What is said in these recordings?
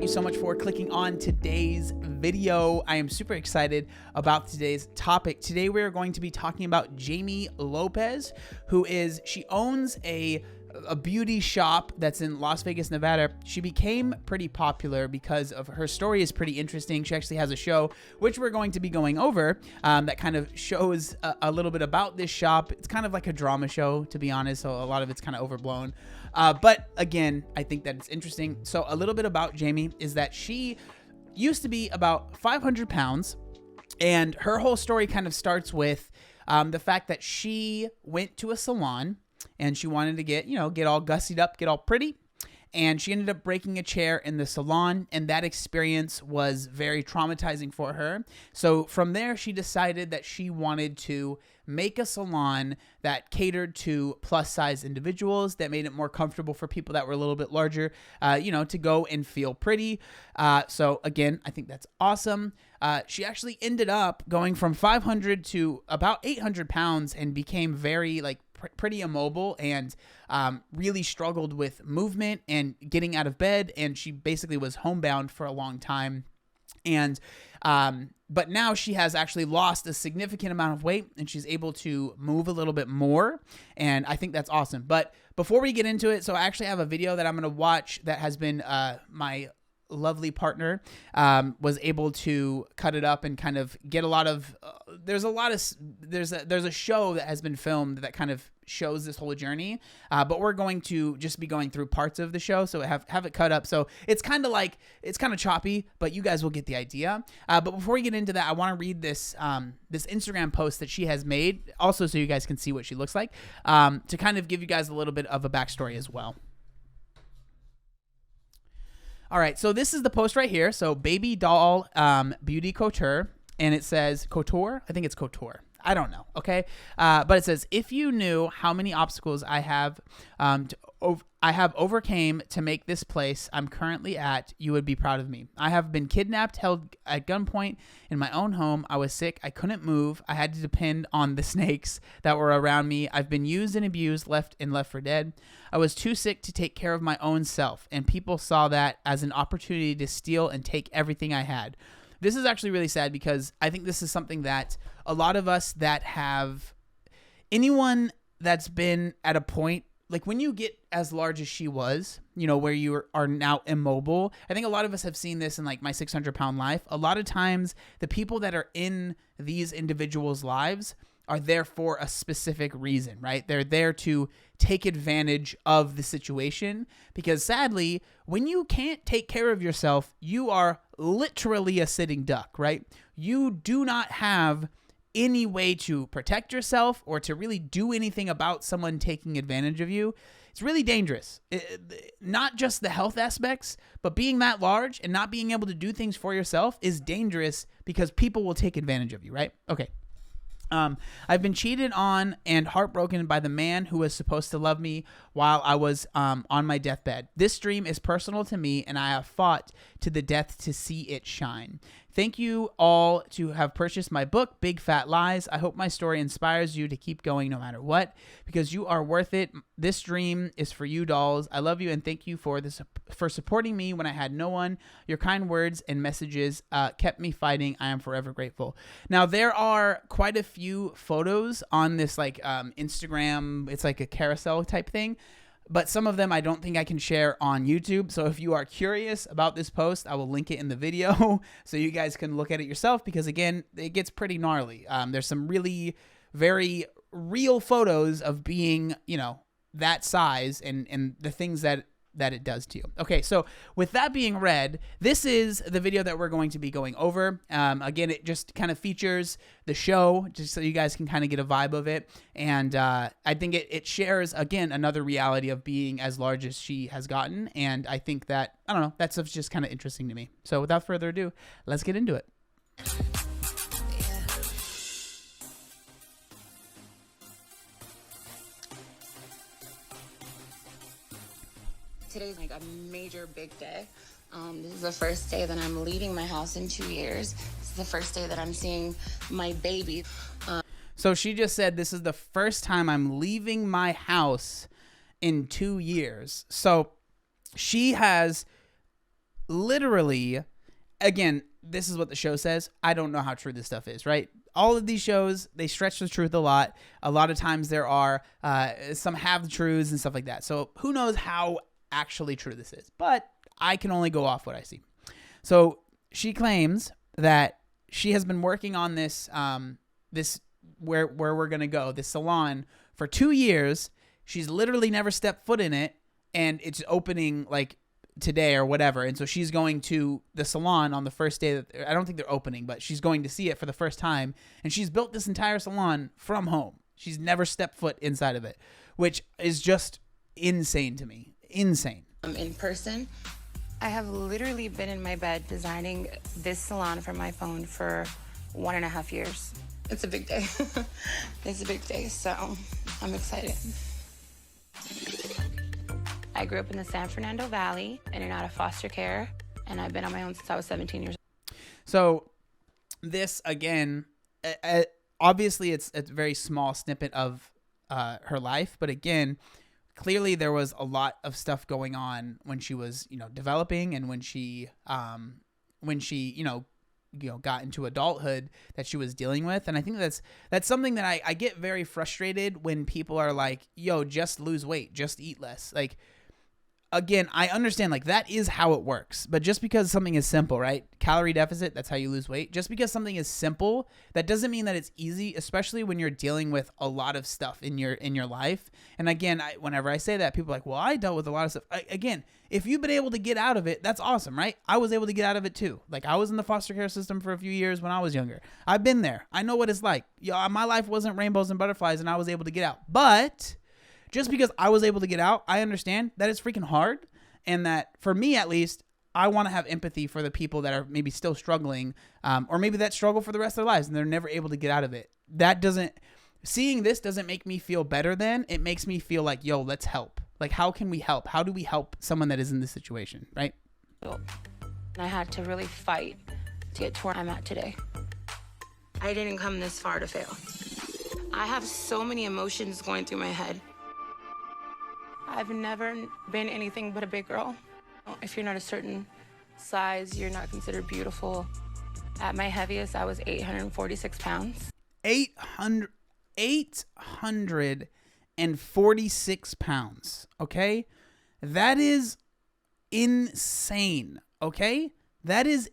you so much for clicking on today's video. I am super excited about today's topic. Today we are going to be talking about Jamie Lopez, she owns a beauty shop that's in Las Vegas, Nevada. She became pretty popular because of her story is pretty interesting. She actually has a show, which we're going to be going over, that kind of shows a little bit about this shop. It's kind of like a drama show, to be honest, so a lot of it's kind of overblown. But again, I think that it's interesting. So a little bit about Jamie is that she used to be about 500 pounds, and her whole story kind of starts with the fact that she went to a salon and she wanted to get all gussied up, get all pretty. And she ended up breaking a chair in the salon, and that experience was very traumatizing for her. So from there, she decided that she wanted to make a salon that catered to plus-size individuals, that made it more comfortable for people that were a little bit larger, to go and feel pretty. So again, I think that's awesome. She actually ended up going from 500 to about 800 pounds and became very pretty immobile and really struggled with movement and getting out of bed. And she basically was homebound for a long time. And but now she has actually lost a significant amount of weight and she's able to move a little bit more. And I think that's awesome. But before we get into it, so I actually have a video that I'm going to watch that has been my lovely partner was able to cut it up and kind of get a lot of there's a show that has been filmed that kind of shows this whole journey, but we're going to just be going through parts of the show, so have it cut up, so it's kind of choppy, but you guys will get the idea. But before we get into that, I want to read this Instagram post that she has made, also so you guys can see what she looks like, to kind of give you guys a little bit of a backstory as well. All right, so this is the post right here. So Baby Doll Beauty Couture, and it says Couture. I think it's Couture. I don't know, okay? But it says, if you knew how many obstacles I have overcame to make this place I'm currently at, you would be proud of me. I have been kidnapped, held at gunpoint in my own home. I was sick. I couldn't move. I had to depend on the snakes that were around me. I've been used and abused, left for dead. I was too sick to take care of my own self, and people saw that as an opportunity to steal and take everything I had. This is actually really sad because I think this is something that a lot of us that have anyone that's been at a point, like when you get as large as she was, where you are now immobile, I think a lot of us have seen this in like My 600-Pound Life. A lot of times the people that are in these individuals' lives are there for a specific reason, right? They're there to take advantage of the situation because sadly, when you can't take care of yourself, you are literally a sitting duck, right? You do not have any way to protect yourself or to really do anything about someone taking advantage of you. It's really dangerous. Not just the health aspects, but being that large and not being able to do things for yourself is dangerous because people will take advantage of you, right? Okay. I've been cheated on and heartbroken by the man who was supposed to love me while I was on my deathbed. This dream is personal to me, and I have fought to the death to see it shine. Thank you all to have purchased my book, Big Fat Lies. I hope my story inspires you to keep going no matter what, because you are worth it. This dream is for you, dolls. I love you and thank you for supporting me when I had no one. Your kind words and messages kept me fighting. I am forever grateful. Now, there are quite a few photos on this Instagram. It's like a carousel type thing. But some of them I don't think I can share on YouTube. So if you are curious about this post, I will link it in the video so you guys can look at it yourself because, again, it gets pretty gnarly. There's some really very real photos of being, that size and the things that it does to you. Okay, so with that being read, this is the video that we're going to be going over. Again, it just kind of features the show, just so you guys can kind of get a vibe of it. And I think it shares, again, another reality of being as large as she has gotten. And I think that, I don't know, that stuff's just kind of interesting to me. So without further ado, let's get into it. Today's like a major big day. This is the first day that I'm leaving my house in 2 years. This is the first day that I'm seeing my baby. So she just said, this is the first time I'm leaving my house in 2 years. So she has literally, again, this is what the show says. I don't know how true this stuff is, right? All of these shows, they stretch the truth a lot. A lot of times there are some half-truths and stuff like that. So who knows how actually true this is. But I can only go off what I see. So she claims that she has been working on this, where we're going to go, this salon, for 2 years. She's literally never stepped foot in it. And it's opening like today or whatever, and so she's going to the salon on the first day that I don't think they're opening, but she's going to see it for the first time, and she's built this entire salon from home. She's never stepped foot inside of it, which is just insane to me. Insane. In person, I have literally been in my bed designing this salon for my phone for 1.5 years. It's a big day. It's a big day, so I'm excited. I grew up in the San Fernando Valley, in and out of foster care, and I've been on my own since I was 17 years old. So this, again, obviously it's a very small snippet of her life, but again, clearly there was a lot of stuff going on when she was, developing, and when she got into adulthood that she was dealing with. And I think that's something that I get very frustrated when people are like, yo, just lose weight, just eat less. Like, again, I understand, like, that is how it works. But just because something is simple, right? Calorie deficit, that's how you lose weight. Just because something is simple, that doesn't mean that it's easy, especially when you're dealing with a lot of stuff in your life. And again, whenever I say that, people are like, well, I dealt with a lot of stuff. Again, if you've been able to get out of it, that's awesome, right? I was able to get out of it too. Like, I was in the foster care system for a few years when I was younger. I've been there. I know what it's like. My life wasn't rainbows and butterflies, and I was able to get out. But just because I was able to get out, I understand that it's freaking hard, and that, for me at least, I want to have empathy for the people that are maybe still struggling, or maybe that struggle for the rest of their lives and they're never able to get out of it. Seeing this doesn't make me feel better than, it makes me feel like, yo, let's help. Like, how can we help? How do we help someone that is in this situation, right? I had to really fight to get to where I'm at today. I didn't come this far to fail. I have so many emotions going through my head. I've never been anything but a big girl. If you're not a certain size, you're not considered beautiful. At my heaviest, I was 846 pounds. 846 pounds, okay? That is insane, okay? That's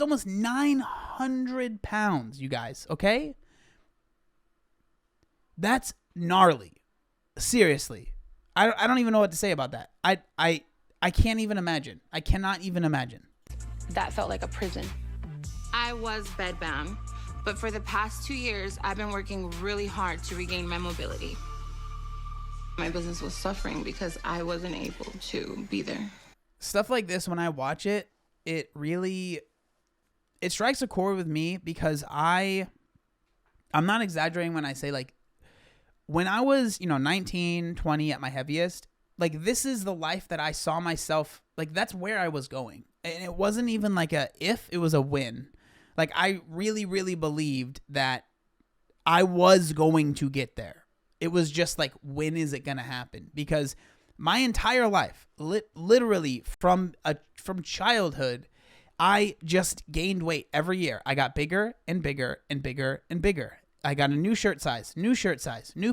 almost 900 pounds, you guys, okay? That's gnarly. Seriously. I don't even know what to say about that. I can't even imagine. I cannot even imagine. That felt like a prison. I was bedbound, but for the past 2 years, I've been working really hard to regain my mobility. My business was suffering because I wasn't able to be there. Stuff like this, when I watch it, it strikes a chord with me, because I'm not exaggerating when I say, like, when I was, 19, 20 at my heaviest, like, this is the life that I saw myself, like, that's where I was going. And it wasn't even like it was a win. Like, I really, really believed that I was going to get there. It was just like, when is it going to happen? Because my entire life, literally from childhood, I just gained weight every year. I got bigger and bigger and bigger and bigger. I got a new shirt size, new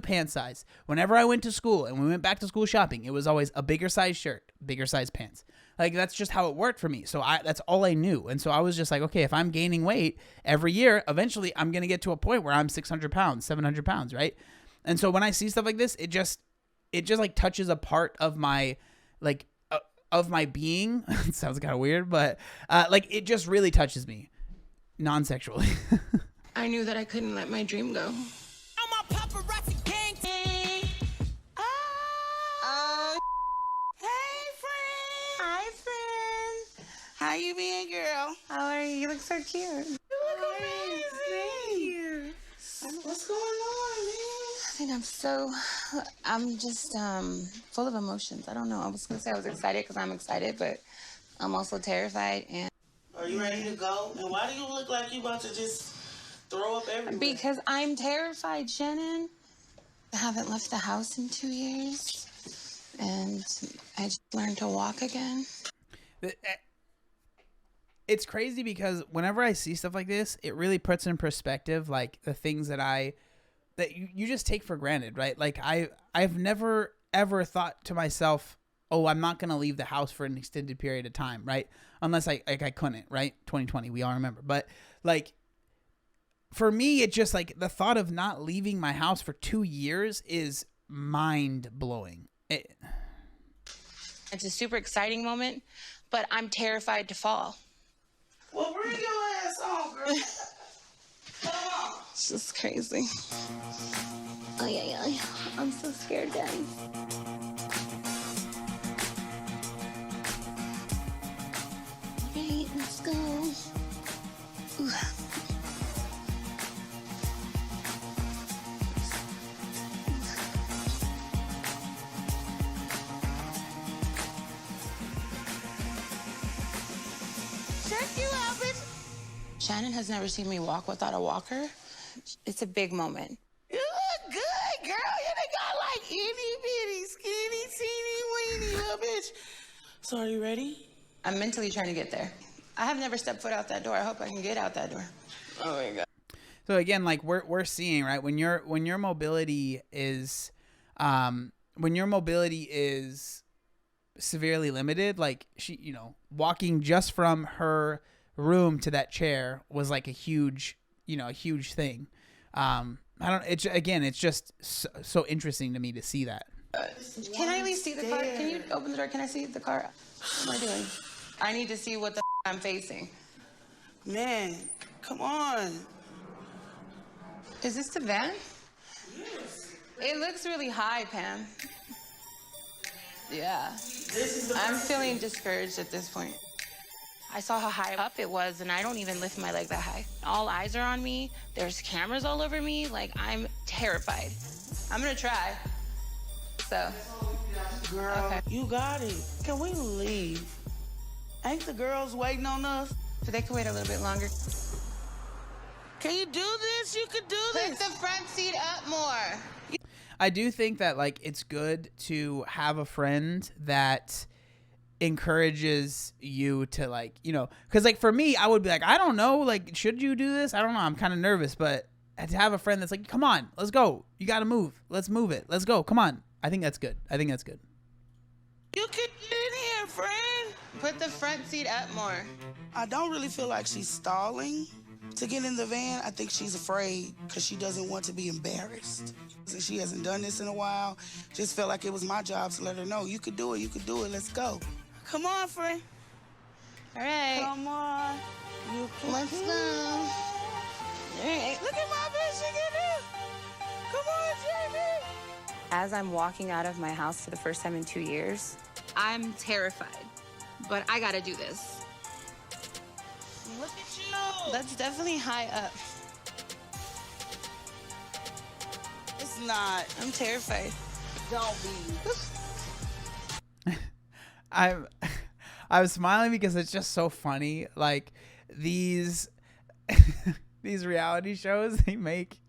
pant size. Whenever I went to school and we went back to school shopping, it was always a bigger size shirt, bigger size pants. Like, that's just how it worked for me. So that's all I knew. And so I was just like, okay, if I'm gaining weight every year, eventually I'm going to get to a point where I'm 600 pounds, 700 pounds, right? And so when I see stuff like this, it just like touches a part of my, like, of my being. It sounds kind of weird, but like, it just really touches me non-sexually. I knew that I couldn't let my dream go. I'm a paparazzi gang. Hey, friend. Hi, friend. How you being, girl? How are you? You look so cute. You look amazing. What's going on, man? I'm just full of emotions. I don't know. I was gonna say I was excited because I'm excited, but I'm also terrified. And are you ready to go? And why do you look like you about to just throw up everywhere? Because I'm terrified, Shannon. I haven't left the house in 2 years, and I just learned to walk again. It's crazy because whenever I see stuff like this, it really puts in perspective like the things that you just take for granted, right? Like I've never ever thought to myself, oh, I'm not gonna leave the house for an extended period of time, right? Unless I couldn't, right? 2020, we all remember. But like for me, it just like the thought of not leaving my house for 2 years is mind blowing. It's a super exciting moment, but I'm terrified to fall. Well, bring your ass on, girl. Come on. It's just crazy. Oh, yeah. I'm so scared, guys. Alright, let's go. Ooh. Check you out, bitch. Shannon has never seen me walk without a walker. It's a big moment. You look good, girl. You done got like itty bitty, skinny, teeny, weeny little bitch. So are you ready? I'm mentally trying to get there. I have never stepped foot out that door. I hope I can get out that door. Oh my God. So again, like we're seeing, right, when your mobility is severely limited, like she, you know, walking just from her room to that chair was like a huge thing. It's just so interesting to me to see that. Can I at least see the car? Can you open the door? Can I see the car? What am I doing? I need to see what the I'm facing. Man, come on. Is this the van? Yes. It looks really high, Pam. Yeah. I'm feeling discouraged at this point. I saw how high up it was, and I don't even lift my leg that high. All eyes are on me. There's cameras all over me. Like, I'm terrified. I'm gonna try. So. Girl, Okay. you got it. Can we leave? Ain't the girls waiting on us? So they can wait a little bit longer. Can you do this? You can do Put this. the front seat up more. I do think that like it's good to have a friend that encourages you to, like, you know, because like for me, I would be like, I don't know, like, should you do this? I don't know, I'm kind of nervous. But to have a friend that's like, come on, let's go, you gotta move, let's move it, let's go, come on. I think that's good. You can get in here, friend. Put the front seat up more. I don't really feel like she's stalling to get in the van. I think she's afraid because she doesn't want to be embarrassed. And she hasn't done this in a while. Just felt like it was my job to let her know, you could do it, let's go. Come on, friend. All right. Come on. You can Let's do go. it. All right. Look at my bitch, she can do. Come on, Jamie. As I'm walking out of my house for the first time in 2 years, I'm terrified, but I gotta do this. Look at you. That's definitely high up. It's not. I'm terrified. Don't be. I'm smiling because it's just so funny. Like these these reality shows, they make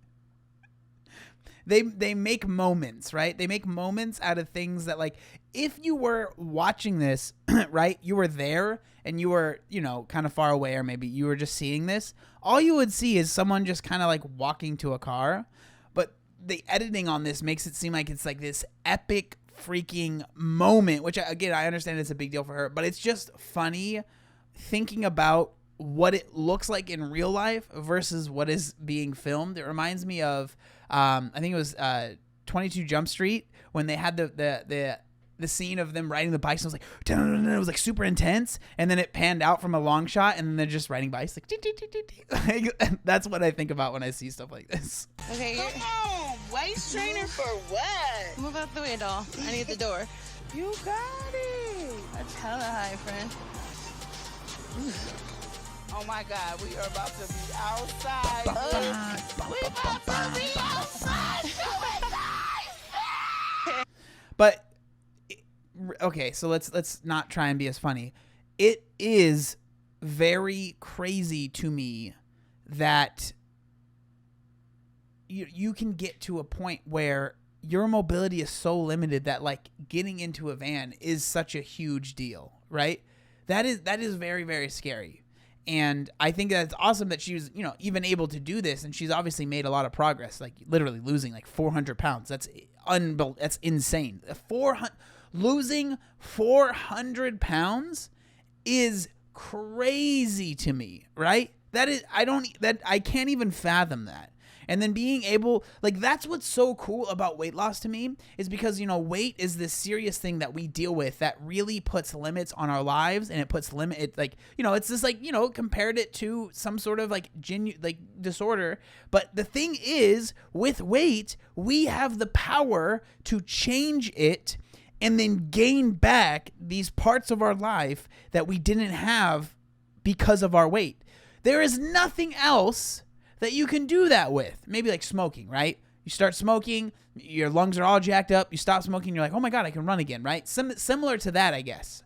moments, right? They make moments out of things that, like, if you were watching this, right, you were there and you were, you know, kind of far away, or maybe you were just seeing this, all you would see is someone just kind of like walking to a car. But the editing on this makes it seem like it's like this epic freaking moment, which again, I understand it's a big deal for her, but it's just funny thinking about what it looks like in real life versus what is being filmed. It reminds me of I think it was 22 Jump Street, when they had the scene of them riding the bikes, and it was like, it was like super intense, and then it panned out from a long shot, and then they're just riding bikes, like, that's what I think about when I see stuff like this. Okay, Come on, waist trainer for what? move out the way, doll. I need the door. You got it. That's hella high, friend. Oh my God, we are about to be outside. We about to be outside. But okay, so let's not try and be as funny. It is very crazy to me that you can get to a point where your mobility is so limited that, like, getting into a van is such a huge deal, right? That is very, very scary. And I think that's awesome that she was, you know, even able to do this. And she's obviously made a lot of progress, like literally losing like 400 pounds. That's insane. Losing 400 pounds is crazy to me, right? I can't even fathom that. And then being able, like, that's what's so cool about weight loss to me, is because, you know, weight is this serious thing that we deal with that really puts limits on our lives, and it puts like, you know, it's just like, you know, compared it to some sort of like disorder. But the thing is, with weight, we have the power to change it and then gain back these parts of our life that we didn't have because of our weight. There is nothing else that you can do that with. Maybe like smoking, right? You start smoking, your lungs are all jacked up, you stop smoking, you're like, oh my God, I can run again, right? Similar to that, I guess.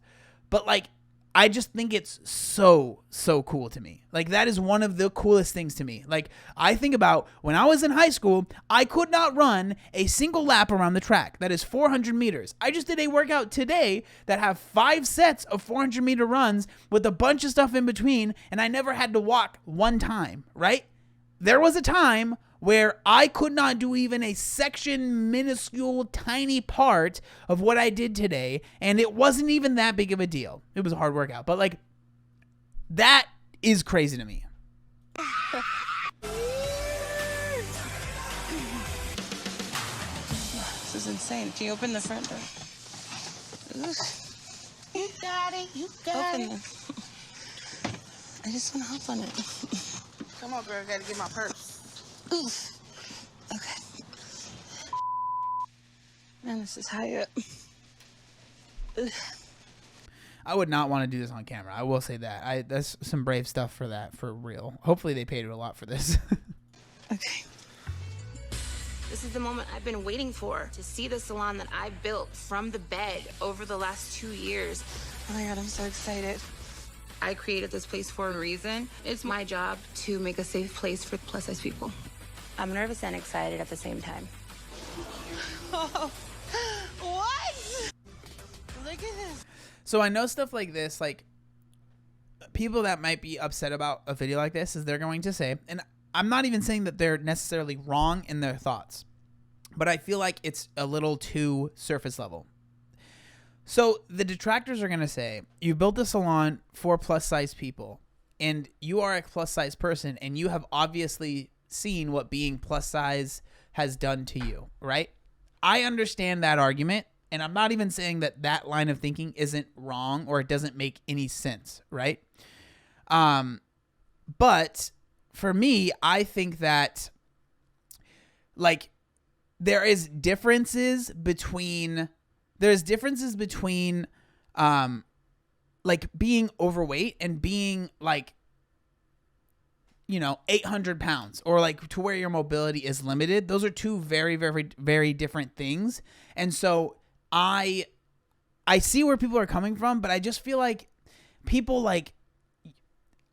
But like, I just think it's so cool to me. Like, that is one of the coolest things to me. Like, I think about when I was in high school, I could not run a single lap around the track. That is 400 meters. I just did a workout today that have 5 sets of 400 meter runs with a bunch of stuff in between, and I never had to walk one time, right? There was a time where I could not do even a minuscule, tiny part of what I did today, and it wasn't even that big of a deal. It was a hard workout, but like, that is crazy to me. This is insane. Can you open the front door? You got it. You got Open it. this. I just want to hop on it. Come on, girl. I gotta get my purse. Oof. Okay. Man, this is high up. Ugh. I would not want to do this on camera. I will say that. That's some brave stuff for that, for real. Hopefully they paid her a lot for this. Okay. This is the moment I've been waiting for, to see the salon that I built from the bed over the last 2 years. Oh my God, I'm so excited. I created this place for a reason. It's my job to make a safe place for plus size people. I'm nervous and excited at the same time. Oh, what? Look at this. So I know stuff like this, like, people that might be upset about a video like this is they're going to say, and I'm not even saying that they're necessarily wrong in their thoughts, but I feel like it's a little too surface level. So the detractors are going to say, you built a salon for plus size people, and you are a plus size person, and you have obviously seen what being plus size has done to you, right? I understand that argument, and I'm not even saying that that line of thinking isn't wrong or it doesn't make any sense, right? But for me, I think that, like, there's differences between like being overweight and being like, you know, 800 pounds, or like to where your mobility is limited. Those are two very, very, very different things. And so I see where people are coming from, but I just feel like people like,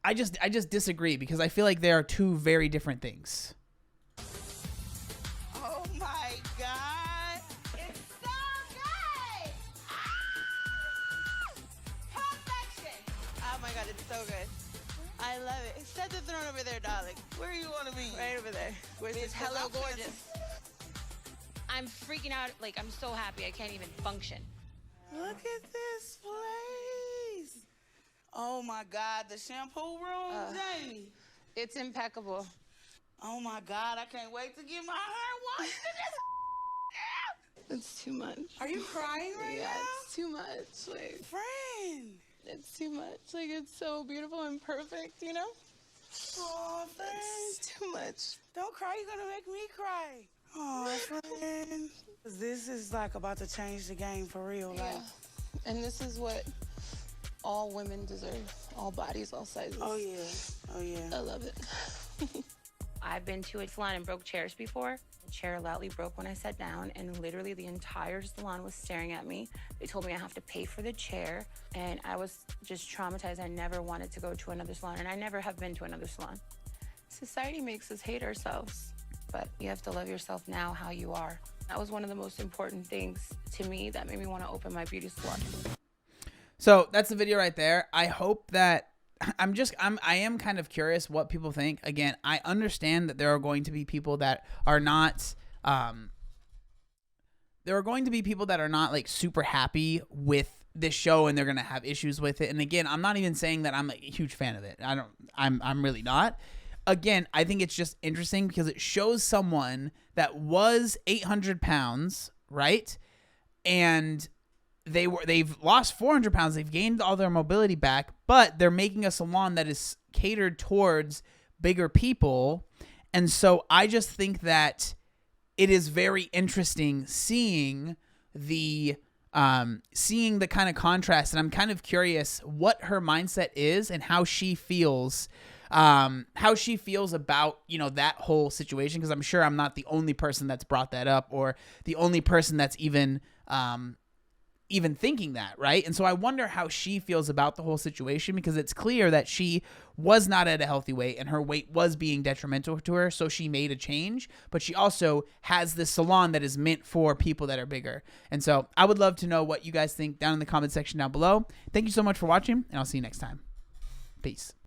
I just disagree, because I feel like they are two very different things. Oh my God. It's so good. Perfection. Oh my God, it's so good. I love it. Set the throne over there, darling. Where you want to be? Right over there. Where's this Hello, outfit? gorgeous. I'm freaking out. Like, I'm so happy I can't even function. Look at this place. Oh my God, the shampoo room, Jamie. It's impeccable. Oh my God, I can't wait to get my hair washed in this. It's too much. Are you crying right Yeah, now? it's too much. Like, Friend. it's too much. Like, it's so beautiful and perfect, you know? Oh, friend. It's too much. Don't cry, you're gonna make me cry. Oh, friend. This is like about to change the game for real. Like, Yeah. And this is what all women deserve. All bodies, all sizes. oh yeah, oh yeah. I love it. I've been to a salon and broke chairs before. The chair loudly broke when I sat down, and literally the entire salon was staring at me. They told me I have to pay for the chair, and I was just traumatized. I never wanted to go to another salon, and I never have been to another salon. Society makes us hate ourselves, but you have to love yourself now how you are. That was one of the most important things to me that made me want to open my beauty salon. So that's the video right there. I hope that I am kind of curious what people think. Again, I understand that there are going to be people that are not, like super happy with this show, and they're going to have issues with it. And again, I'm not even saying that I'm a huge fan of it. I'm really not. Again, I think it's just interesting because it shows someone that was 800 pounds, right? And they've lost 400 pounds. They've gained all their mobility back, but they're making a salon that is catered towards bigger people. And so I just think that it is very interesting seeing the kind of contrast. And I'm kind of curious what her mindset is and how she feels about, that whole situation. Cause I'm sure I'm not the only person that's brought that up or the only person that's even thinking that, right? And so I wonder how she feels about the whole situation, because it's clear that she was not at a healthy weight and her weight was being detrimental to her, so she made a change, but she also has this salon that is meant for people that are bigger. And so I would love to know what you guys think down in the comment section down below. Thank you so much for watching, and I'll see you next time. Peace.